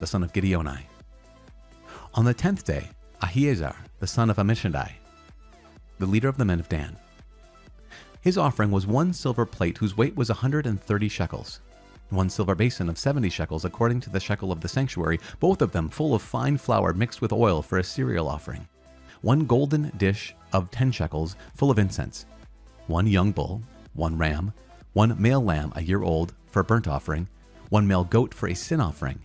the son of Gideoni. On the 10th day, Ahiezer, the son of Ammishaddai, the leader of the men of Dan. His offering was 1 silver plate whose weight was 130 shekels, 1 silver basin of 70 shekels according to the shekel of the sanctuary, both of them full of fine flour mixed with oil for a cereal offering, 1 golden dish of 10 shekels full of incense, 1 young bull, 1 ram, 1 male lamb a year old for a burnt offering, 1 male goat for a sin offering,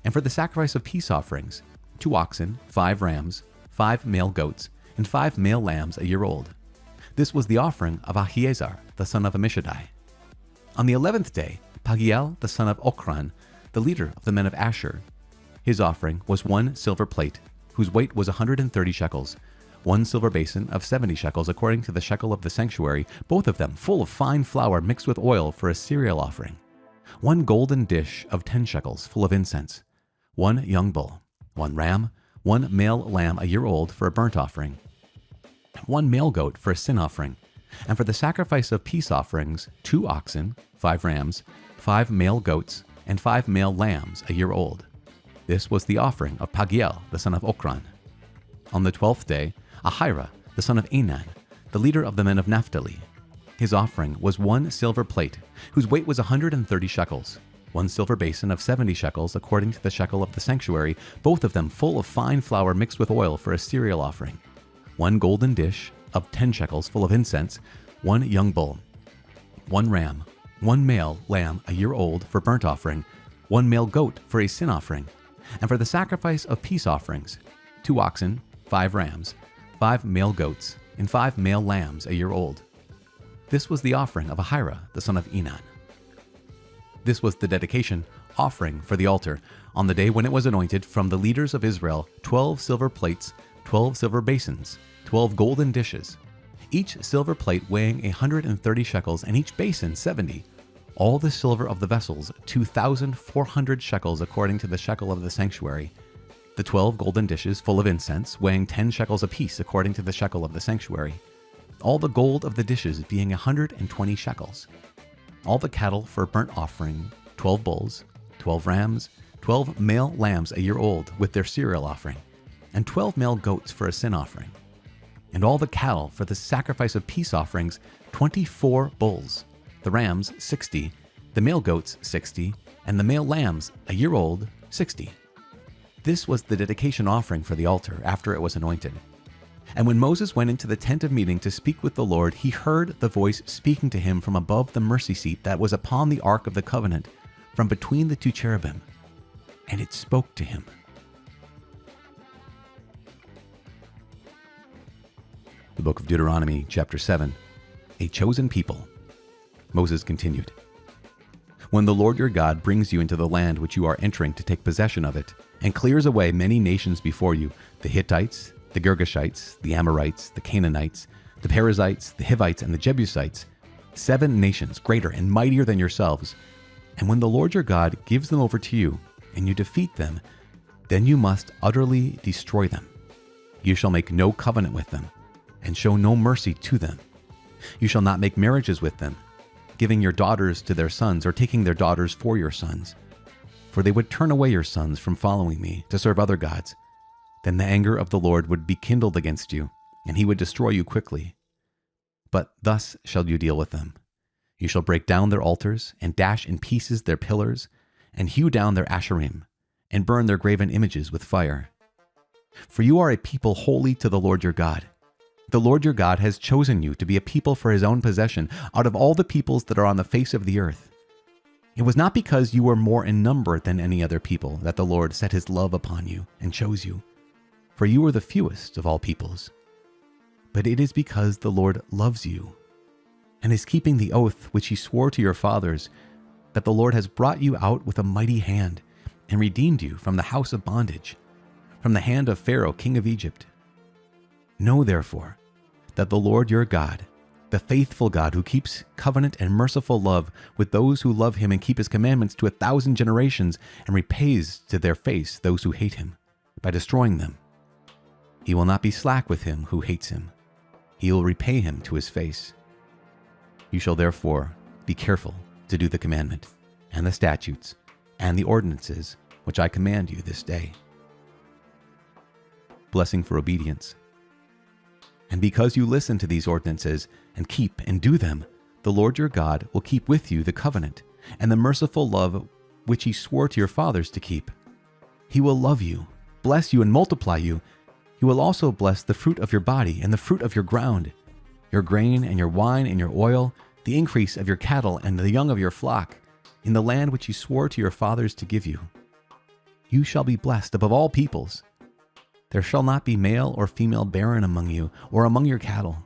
and for the sacrifice of peace offerings, 2 oxen, 5 rams, 5 male goats, and 5 male lambs a year old. This was the offering of Ahiezer, the son of Ammishaddai. On the 11th day, Pagiel, the son of Ochran, the leader of the men of Asher. His offering was 1 silver plate, whose weight was 130 shekels, 1 silver basin of 70 shekels according to the shekel of the sanctuary, both of them full of fine flour mixed with oil for a cereal offering, 1 golden dish of 10 shekels full of incense, 1 young bull, 1 ram, 1 male lamb a year old for a burnt offering, 1 male goat for a sin offering, and for the sacrifice of peace offerings, 2 oxen, 5 rams, 5 male goats, and 5 male lambs a year old. This was the offering of Pagiel, the son of Ochran. On the 12th day, Ahira, the son of Enan, the leader of the men of Naphtali. His offering was 1 silver plate, whose weight was 130 shekels, 1 silver basin of 70 shekels according to the shekel of the sanctuary, both of them full of fine flour mixed with oil for a cereal offering, 1 golden dish of 10 shekels full of incense, 1 young bull, 1 ram, 1 male lamb a year old for burnt offering, 1 male goat for a sin offering, and for the sacrifice of peace offerings, 2 oxen, 5 rams, 5 male goats, and 5 male lambs a year old. This was the offering of Ahira, the son of Enan. This was the dedication offering for the altar on the day when it was anointed from the leaders of Israel, 12 silver plates, 12 silver basins, 12 golden dishes, each silver plate weighing 130 shekels and each basin 70. All the silver of the vessels, 2,400 shekels according to the shekel of the sanctuary. The 12 golden dishes full of incense, weighing 10 shekels apiece according to the shekel of the sanctuary. All the gold of the dishes being 120 shekels. All the cattle for burnt offering, 12 bulls, 12 rams, 12 male lambs a year old with their cereal offering, and 12 male goats for a sin offering. And all the cattle for the sacrifice of peace offerings, 24 bulls, the rams 60, the male goats 60, and the male lambs a year old 60. This was the dedication offering for the altar after it was anointed. And when Moses went into the tent of meeting to speak with the Lord, he heard the voice speaking to him from above the mercy seat that was upon the ark of the covenant, from between the 2 cherubim, and it spoke to him. The book of Deuteronomy, chapter 7, a chosen people. Moses continued, When the Lord your God brings you into the land which you are entering to take possession of it, and clears away many nations before you, the Hittites, the Girgashites, the Amorites, the Canaanites, the Perizzites, the Hivites, and the Jebusites, 7 nations greater and mightier than yourselves, and when the Lord your God gives them over to you, and you defeat them, then you must utterly destroy them. You shall make no covenant with them, and show no mercy to them. You shall not make marriages with them, giving your daughters to their sons or taking their daughters for your sons. For they would turn away your sons from following me to serve other gods. Then the anger of the Lord would be kindled against you, and he would destroy you quickly. But thus shall you deal with them. You shall break down their altars, and dash in pieces their pillars, and hew down their asherim, and burn their graven images with fire. For you are a people holy to the Lord your God. The Lord your God has chosen you to be a people for his own possession out of all the peoples that are on the face of the earth. It was not because you were more in number than any other people that the Lord set his love upon you and chose you, for you were the fewest of all peoples. But it is because the Lord loves you and is keeping the oath which he swore to your fathers, that the Lord has brought you out with a mighty hand and redeemed you from the house of bondage, from the hand of Pharaoh, king of Egypt. Know therefore that the Lord your God, the faithful God who keeps covenant and merciful love with those who love him and keep his commandments to 1,000 generations, and repays to their face those who hate him by destroying them. He will not be slack with him who hates him. He will repay him to his face. You shall therefore be careful to do the commandment and the statutes and the ordinances which I command you this day. Blessing for obedience. And because you listen to these ordinances and keep and do them, the Lord your God will keep with you the covenant and the merciful love which he swore to your fathers to keep. He will love you, bless you, and multiply you. He will also bless the fruit of your body and the fruit of your ground, your grain and your wine and your oil, the increase of your cattle and the young of your flock, in the land which he swore to your fathers to give you. You shall be blessed above all peoples. There shall not be male or female barren among you or among your cattle.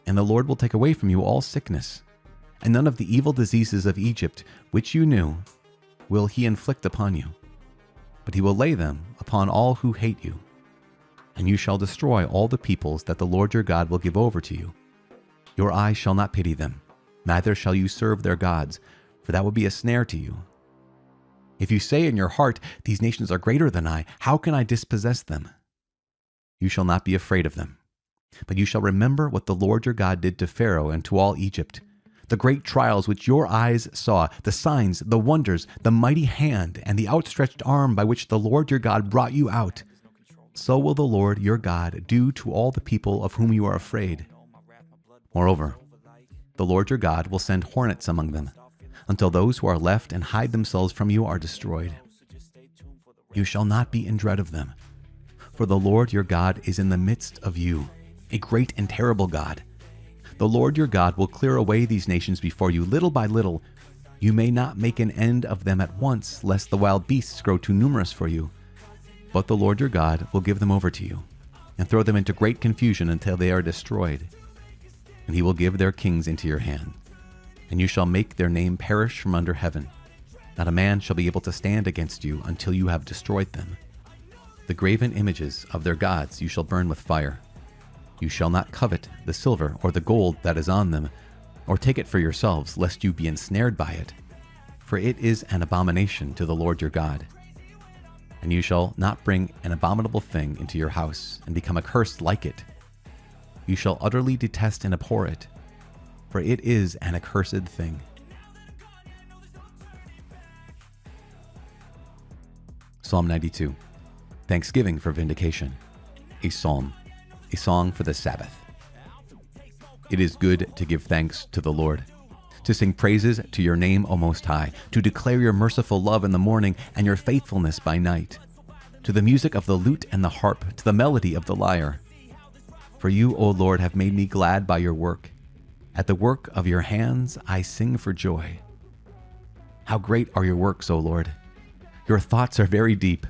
And the Lord will take away from you all sickness, and none of the evil diseases of Egypt, which you knew, will he inflict upon you. But he will lay them upon all who hate you. And you shall destroy all the peoples that the Lord your God will give over to you. Your eyes shall not pity them, neither shall you serve their gods, for that would be a snare to you. If you say in your heart, these nations are greater than I, how can I dispossess them? You shall not be afraid of them. But you shall remember what the Lord your God did to Pharaoh and to all Egypt, the great trials which your eyes saw, the signs, the wonders, the mighty hand, and the outstretched arm by which the Lord your God brought you out. So will the Lord your God do to all the people of whom you are afraid. Moreover, the Lord your God will send hornets among them, until those who are left and hide themselves from you are destroyed. You shall not be in dread of them, for the Lord your God is in the midst of you, a great and terrible God. The Lord your God will clear away these nations before you little by little. You may not make an end of them at once, lest the wild beasts grow too numerous for you. But the Lord your God will give them over to you, and throw them into great confusion until they are destroyed. And he will give their kings into your hand, and you shall make their name perish from under heaven. Not a man shall be able to stand against you until you have destroyed them. The graven images of their gods you shall burn with fire. You shall not covet the silver or the gold that is on them, or take it for yourselves, lest you be ensnared by it. For it is an abomination to the Lord your God. And you shall not bring an abominable thing into your house, and become accursed like it. You shall utterly detest and abhor it, for it is an accursed thing. Psalm 92. Thanksgiving for vindication. A psalm. A song for the Sabbath. It is good to give thanks to the Lord, to sing praises to your name, O Most High, to declare your merciful love in the morning and your faithfulness by night, to the music of the lute and the harp, to the melody of the lyre. For you, O Lord, have made me glad by your work. At the work of your hands I sing for joy. How great are your works, O Lord! Your thoughts are very deep.